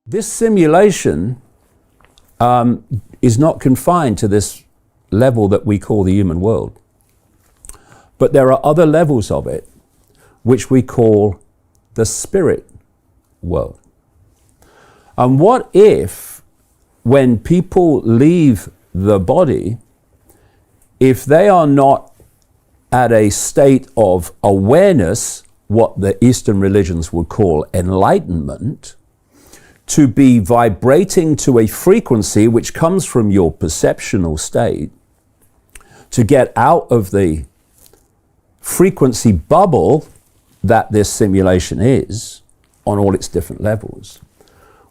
This simulation is not confined to this level that we call the human world. But there are other levels of it which we call the spirit world. And what if, when people leave the body, if they are not at a state of awareness, what the Eastern religions would call enlightenment, to be vibrating to a frequency which comes from your perceptual state, to get out of the frequency bubble that this simulation is on all its different levels.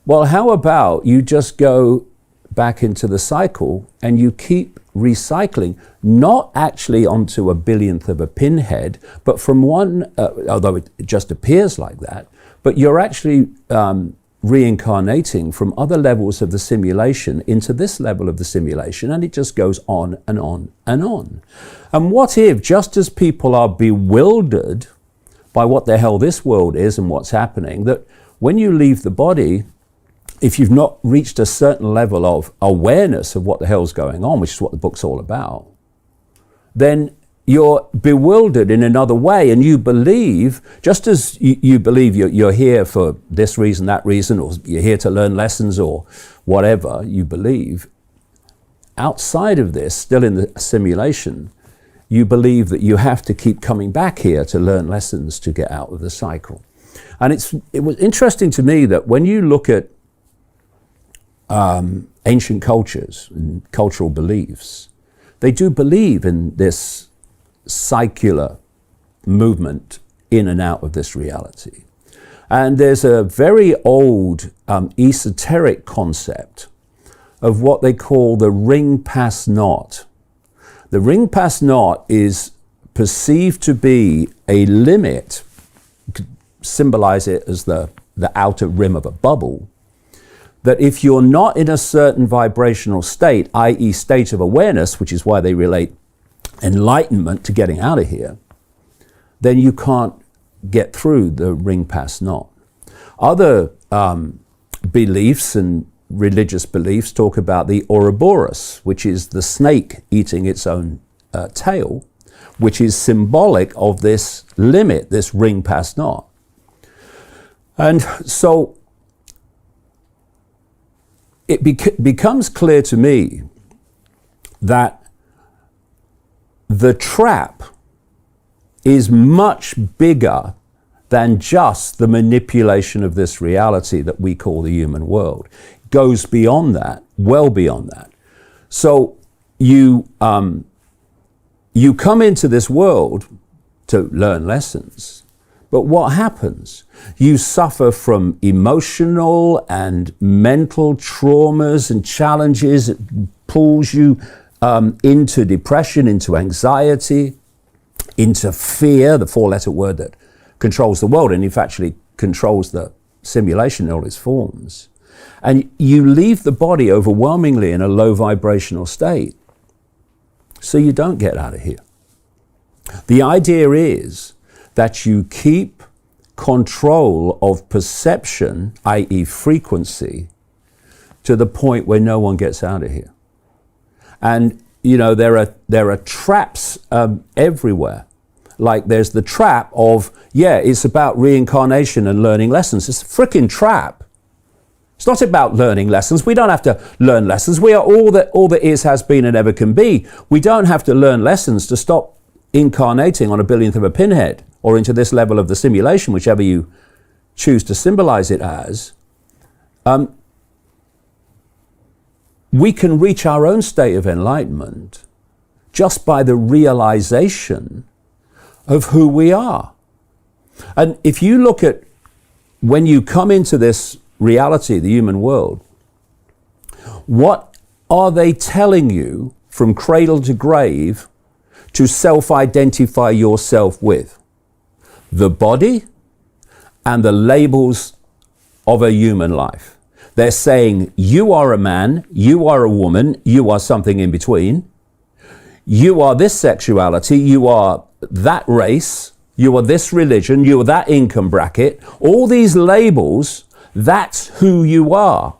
Well, how about you just go back into the cycle and you keep recycling, not actually onto a billionth of a pinhead, but from one, although it just appears like that, but you're actually reincarnating from other levels of the simulation into this level of the simulation, and it just goes on and on and on. And what if, just as people are bewildered by what the hell this world is and what's happening, that when you leave the body, if you've not reached a certain level of awareness of what the hell's going on, which is what the book's all about, then you're bewildered in another way, and you believe, just as you believe you're here for this reason, that reason, or you're here to learn lessons or whatever you believe, outside of this, still in the simulation, you believe that you have to keep coming back here to learn lessons to get out of the cycle. And it was interesting to me that when you look at ancient cultures and cultural beliefs, they do believe in this cycler movement in and out of this reality. And there's a very old esoteric concept of what they call the ring pass knot. The ring pass knot is perceived to be a limit, you could symbolize it as the outer rim of a bubble, that if you're not in a certain vibrational state, i.e. state of awareness, which is why they relate enlightenment to getting out of here, then you can't get through the ring pass knot. Other beliefs and religious beliefs talk about the Ouroboros, which is the snake eating its own tail, which is symbolic of this limit, this ring pass knot. And so it becomes clear to me that the trap is much bigger than just the manipulation of this reality that we call the human world. It goes beyond that, well beyond that. So you come into this world to learn lessons, but what happens? You suffer from emotional and mental traumas and challenges. It pulls you into depression, into anxiety, into fear, the four-letter word that controls the world and if actually controls the simulation in all its forms. And you leave the body overwhelmingly in a low vibrational state, so you don't get out of here. The idea is that you keep control of perception, i.e. frequency, to the point where no one gets out of here. And you know, there are traps everywhere. Like there's the trap of, yeah, it's about reincarnation and learning lessons. It's a freaking trap. It's not about learning lessons. We don't have to learn lessons. We are all that is, has been, and ever can be. We don't have to learn lessons to stop incarnating on a billionth of a pinhead or into this level of the simulation, whichever you choose to symbolize it as. We can reach our own state of enlightenment just by the realization of who we are. And if you look at when you come into this reality, the human world, what are they telling you from cradle to grave to self-identify yourself with? The body and the labels of a human life. They're saying you are a man, you are a woman, you are something in between. You are this sexuality, you are that race, you are this religion, you are that income bracket. All these labels That's who you are.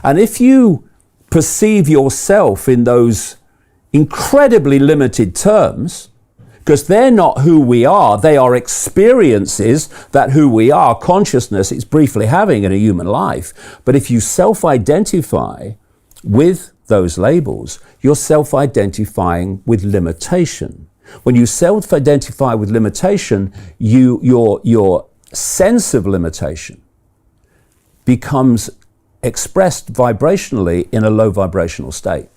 And if you perceive yourself in those incredibly limited terms, because they're not who we are, they are experiences that who we are, consciousness, is briefly having in a human life. But if you self-identify with those labels, you're self-identifying with limitation. When you self-identify with limitation, your sense of limitation becomes expressed vibrationally in a low vibrational state,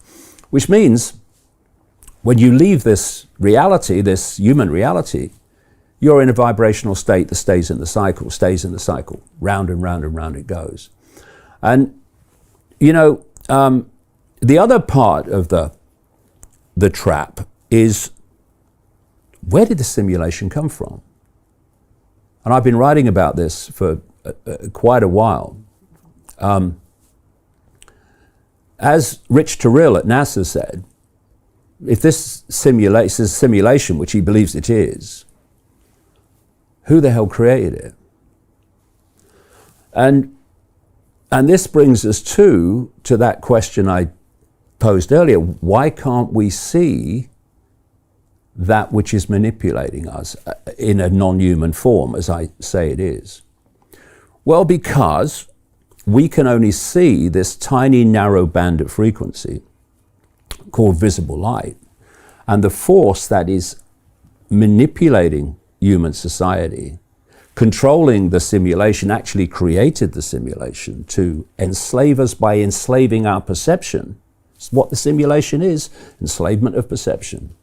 which means when you leave this reality, this human reality, you're in a vibrational state that stays in the cycle, round and round and round it goes. And, you know, the other part of the trap is, where did the simulation come from? And I've been writing about this for quite a while. As Rich Terrell at NASA said, if this is a simulation, which he believes it is, who the hell created it? And this brings us to that question I posed earlier. Why can't we see that which is manipulating us in a non-human form, as I say it is? Well, because we can only see this tiny narrow band of frequency called visible light, and the force that is manipulating human society, controlling the simulation, actually created the simulation to enslave us by enslaving our perception. It's what the simulation is, enslavement of perception,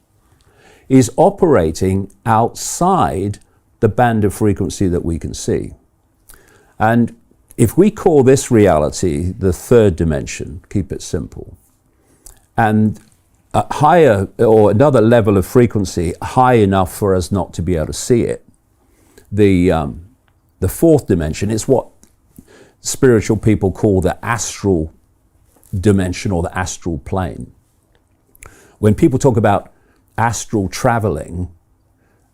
is operating outside the band of frequency that we can see. And if we call this reality the third dimension, keep it simple, and a higher or another level of frequency high enough for us not to be able to see it, the fourth dimension is what spiritual people call the astral dimension or the astral plane. When people talk about astral traveling,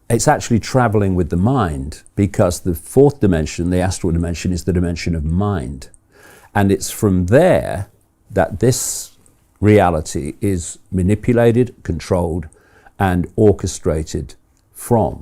it's actually traveling with the mind, because the fourth dimension, the astral dimension, is the dimension of mind. And it's from there that this reality is manipulated, controlled, and orchestrated from.